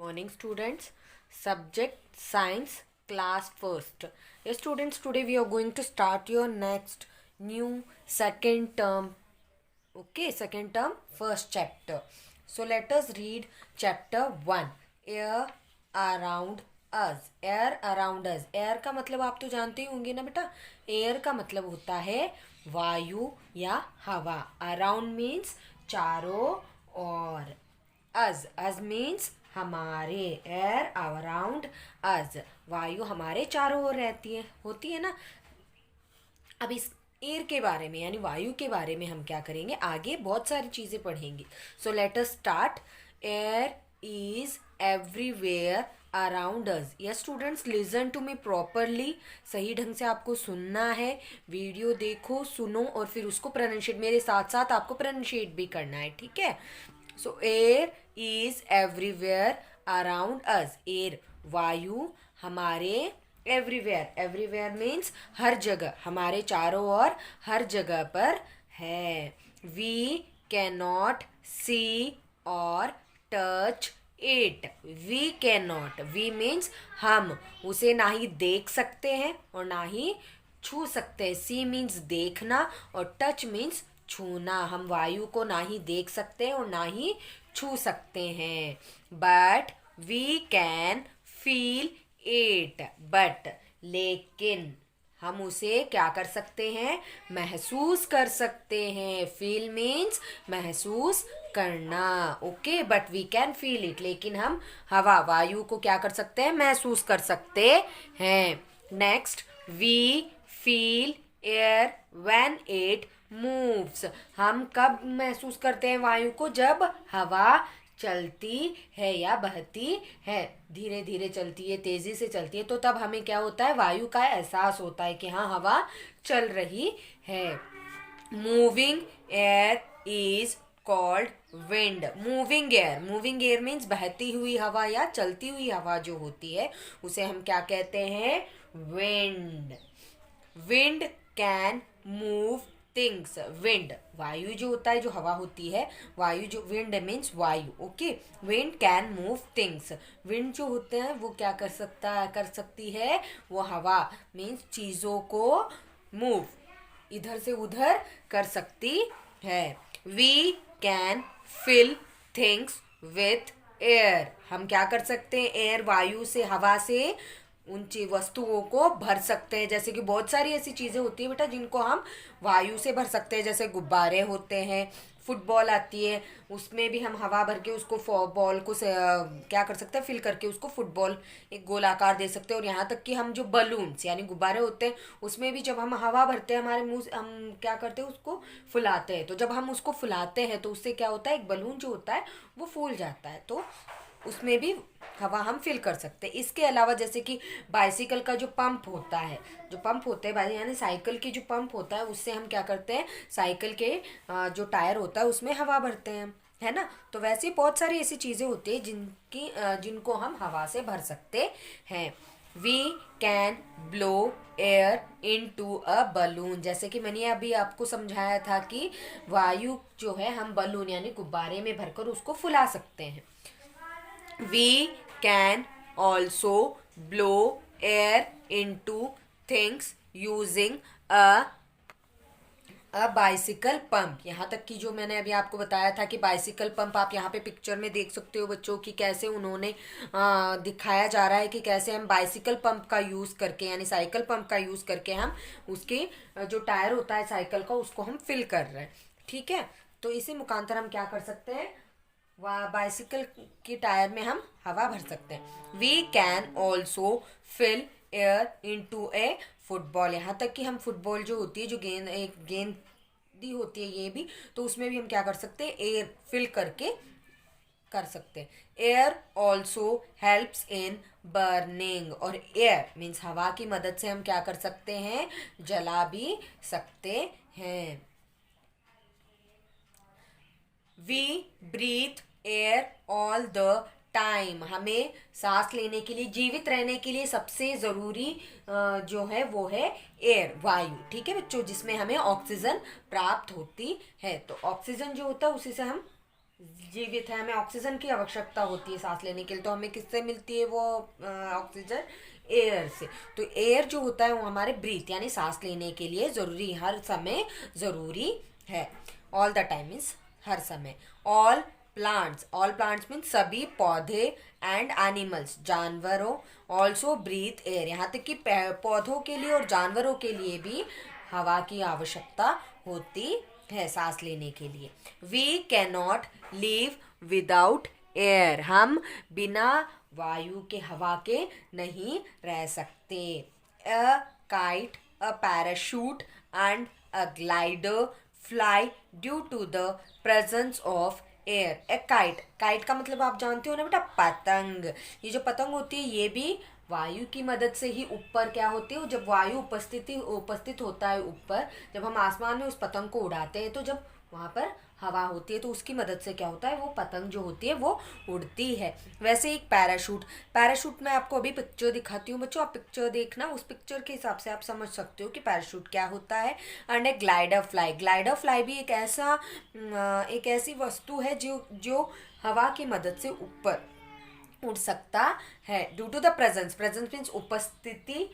Morning students, subject science, class first. Yes students, today we are going to start your next new second term. Okay, second term, first chapter. So let us read chapter 1. Air around us. Air around us. Air का मतलब आप तो जानते ही होंगे ना बेटा. Air का मतलब होता है वायु या हवा. Around means चारों ओर. Us means हमारे. एयर अराउंड अस, वायु हमारे चारों ओर रहती है, होती है ना. अब इस एयर के बारे में यानी वायु के बारे में हम क्या करेंगे, आगे बहुत सारी चीजें पढ़ेंगे. So let us start. Air is everywhere around us. Yes students, listen to me properly. सही ढंग से आपको सुनना है. वीडियो देखो, सुनो और फिर उसको प्रोनाउंशिएट, मेरे साथ साथ आपको प्रोनाउंशिएट भी करना है, ठीक है. सो air is everywhere around us. Air वायु हमारे एवरीवेयर. एवरीवेयर मीन्स हर जगह, हमारे चारों ओर हर जगह पर है. वी कैन नॉट सी और touch it. We can not, we means हम उसे ना ही देख सकते हैं और ना ही छू सकते हैं. सी मीन्स देखना और टच मीन्स छूना. हम वायु को ना ही देख सकते हैं और ना ही छू सकते हैं. But we can feel it. But लेकिन हम उसे क्या कर सकते हैं, महसूस कर सकते हैं. फील मीन्स महसूस करना. Okay, but we can feel it. लेकिन हम हवा वायु को क्या कर सकते हैं, महसूस कर सकते हैं. Next, we feel air when it moves. हम कब महसूस करते हैं वायु को, जब हवा चलती है या बहती है, धीरे धीरे चलती है, तेजी से चलती है, तो तब हमें क्या होता है, वायु का एहसास होता है कि हाँ हवा चल रही है. Moving air is called wind. Moving air, moving air means बहती हुई हवा या चलती हुई हवा जो होती है उसे हम क्या कहते हैं, wind. Wind can move things. Wind वायु जो होता है, जो हवा होती है, वायु जो, विंड मीन्स वायु. Okay, wind can move things. Wind जो होते हैं वो क्या कर सकती है, वो हवा मीन्स चीजों को मूव, इधर से उधर कर सकती है. We can fill things with air. हम क्या कर सकते हैं, एयर वायु से, हवा से उन वस्तुओं को भर सकते हैं. जैसे कि बहुत सारी ऐसी चीजें होती है बेटा जिनको हम वायु से भर सकते हैं. जैसे गुब्बारे होते हैं, फुटबॉल आती है, उसमें भी हम हवा भर के उसको बॉल को क्या कर सकते हैं, फिल करके उसको फुटबॉल एक गोलाकार दे सकते हैं. और यहाँ तक कि हम जो बलून्स यानी गुब्बारे होते हैं उसमें भी जब हम हवा भरते हैं, हमारे मुंह से हम क्या करते हैं, उसको फुलाते हैं. तो जब हम उसको फुलाते हैं तो उससे क्या होता है, एक बलून जो होता है वो फूल जाता है, तो उसमें भी हवा हम फिल कर सकते हैं. इसके अलावा जैसे कि बाइसिकल का जो पंप होता है, जो पंप होते हैं यानी साइकिल की जो पंप होता है, उससे हम क्या करते हैं, साइकिल के जो टायर होता है उसमें हवा भरते हैं, है ना. तो वैसे बहुत सारी ऐसी चीज़ें होती है जिनको हम हवा से भर सकते हैं. We can blow air into a balloon. जैसे कि मैंने अभी आपको समझाया था कि वायु जो है हम बलून यानी गुब्बारे में भरकर उसको फुला सकते हैं. We can also blow air into things using a bicycle pump. यहाँ तक कि जो मैंने अभी आपको बताया था कि बाइसिकल पंप, आप यहाँ पे पिक्चर में देख सकते हो बच्चों की कैसे उन्होंने दिखाया जा रहा है कि कैसे हम बाइसिकल पंप का यूज़ करके यानी साइकिल पंप का यूज़ करके हम उसके जो टायर होता है साइकिल का उसको हम फिल कर रहे हैं. ठीक है, तो इसी मुकांतर हम क्या कर सकते हैं, बाइसिकल के टायर में हम हवा भर सकते हैं. We can also fill air into a football. यहाँ तक कि हम फुटबॉल जो होती है, जो गेंदी होती है ये भी, तो उसमें भी हम क्या कर सकते हैं, एयर फिल करके कर सकते हैं. Air also helps in burning. और एयर मीन्स हवा की मदद से हम क्या कर सकते हैं, जला भी सकते हैं. We breathe air all the time. हमें सांस लेने के लिए, जीवित रहने के लिए सबसे ज़रूरी जो है वो है एयर, वायु. ठीक है बच्चों, जिसमें हमें ऑक्सीजन प्राप्त होती है. तो ऑक्सीजन जो होता है उसी से हम जीवित है, हमें ऑक्सीजन की आवश्यकता होती है सांस लेने के लिए, तो हमें किससे मिलती है वो ऑक्सीजन? एयर से। तो एयर जो होता है वो हमारे ब्रीथ यानी सांस लेने के लिए जरूरी, हर समय जरूरी है। ऑल द टाइम मीन्स हर समय। ऑल प्लांट्स मीन्स सभी पौधे एंड एनिमल्स जानवरों ऑल्सो ब्रीथ एयर, यहाँ तक कि पौधों के लिए और जानवरों के लिए भी हवा की आवश्यकता होती है सांस लेने के लिए। We can not live without air, हम बिना वायु के, हवा के नहीं रह सकते। A kite, a parachute and a glider fly due to the presence of air. A kite, kite का मतलब आप जानते हो ना बेटा, पतंग। ये जो पतंग होती है ये भी वायु की मदद से ही ऊपर क्या होती है, जब वायु उपस्थित होता है ऊपर, जब हम आसमान में उस पतंग को उड़ाते हैं तो जब वहां पर हवा होती है तो उसकी मदद से क्या होता है, वो पतंग जो होती है वो उड़ती है। वैसे एक पैराशूट, पैराशूट मैं आपको अभी पिक्चर दिखाती हूँ बच्चों, आप पिक्चर देखना, उस पिक्चर के हिसाब से आप समझ सकते हो कि पैराशूट क्या होता है। And A glider fly, glider fly भी एक ऐसी वस्तु है जो जो हवा की मदद से ऊपर उड़ सकता है। Due to the presence, presence means उपस्थिति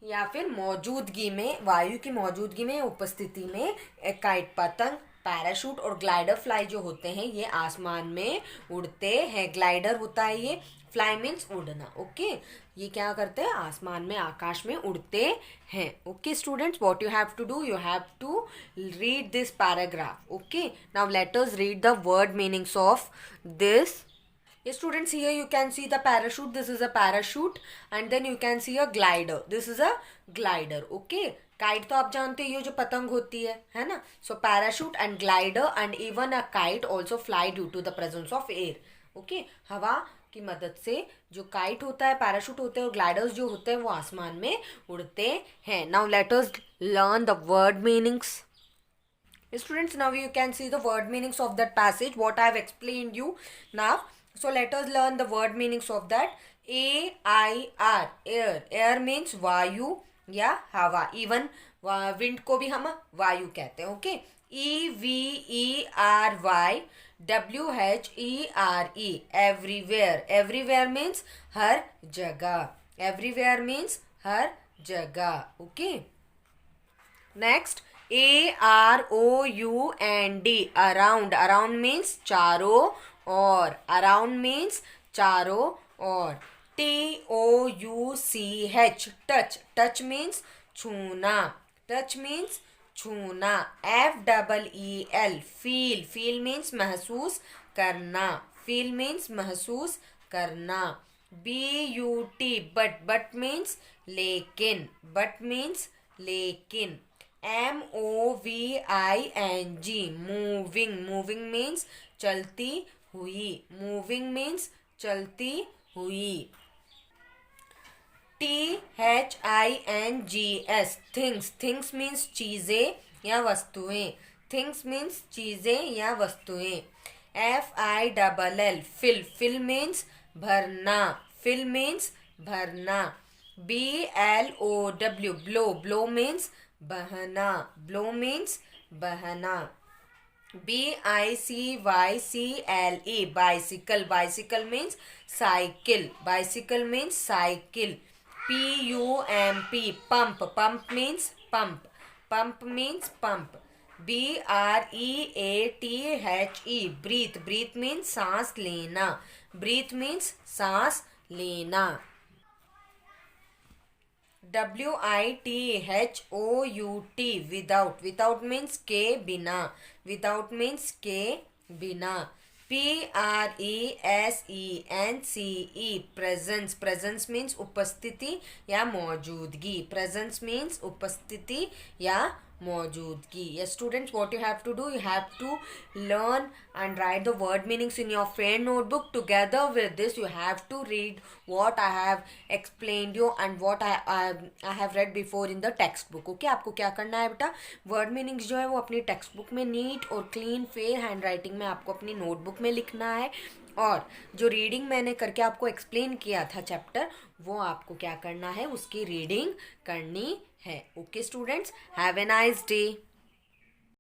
या फिर मौजूदगी में, वायु की मौजूदगी में, उपस्थिति में एक काइट, पतंग, पैराशूट और ग्लाइडर फ्लाई जो होते हैं ये आसमान में उड़ते हैं। ग्लाइडर होता है ये, फ्लाई मीन्स उड़ना। ओके, ये क्या करते हैं, आसमान में, आकाश में उड़ते हैं। Okay students, what you have to do, you have to read this paragraph. Okay, now let us read the word meanings of this. Yes, students, here you can see the parachute. This is a parachute, and then you can see a glider. This is a glider. Okay. Kite तो आप जानते हो, ये जो पतंग होती है ना? So parachute and glider and even a kite also fly due to the presence of air. Okay. हवा की मदद से जो काइट होता है, पैराशूट होते हैं और ग्लाइडर्स जो होते हैं वो आसमान में उड़ते हैं. Now let us learn the word meanings. Students, now you can see the word meanings of that passage what I have explained you now. So let us learn the word meanings of that. AIR, air, air means वायु या हवा, even wind को भी हम वायु कहते हैं. Okay, EVERY, WHERE, everywhere, everywhere means हर जगह, everywhere means हर जगह. Okay, next AROUND, around, around means चारों और, अराउंड मीन्स चारों और. TOUCH, टच, टच मीन्स छूना, टच मीन्स छूना. FEEL, फील, फील मीन्स महसूस करना, फील मीन्स महसूस करना. BUT, बट, बट मीन्स लेकिन, बट मीन्स लेकिन. MOVING, मूविंग, मूविंग मीन्स चलती हुई, मूविंग मीन्स चलती हुई. THINGS, थिंग्स, थिंग्स मीन्स चीजें या वस्तुएं, थिंग्स मीन्स चीजें या वस्तुएं. FILL, फिल, फिल मीन्स भरना, फिल मीन्स भरना. BLOW, ब्लो, ब्लो मीन्स बहना, ब्लो मीन्स बहना. BICYCLE, bicycle, bicycle means cycle, bicycle means cycle. PUMP, pump, pump means pump, pump means pump. BREATHE, breathe, breathe means सांस लेना, breathe means सांस लेना. WITHOUT, without, without means के बिना, without means के बिना. PRESENCE, प्रेजेंस, प्रेजेंस मीन्स उपस्थिति या मौजूदगी, प्रेजेंस मीन्स उपस्थिति या मौजूदगी. Yes students, what you have to do, you have to learn and write the word meanings in your friend notebook. Together with this you have to read what I have explained you and what I have read before in the textbook. Okay, आपको क्या करना है बेटा, word meanings जो है वो अपनी text book में नीट और क्लीन फेयर हैंड राइटिंग में आपको अपनी नोटबुक में लिखना है, और जो रीडिंग मैंने करके आपको एक्सप्लेन किया था चैप्टर, वो आपको क्या करना है, उसकी रीडिंग करनी है. Okay students, have a nice day.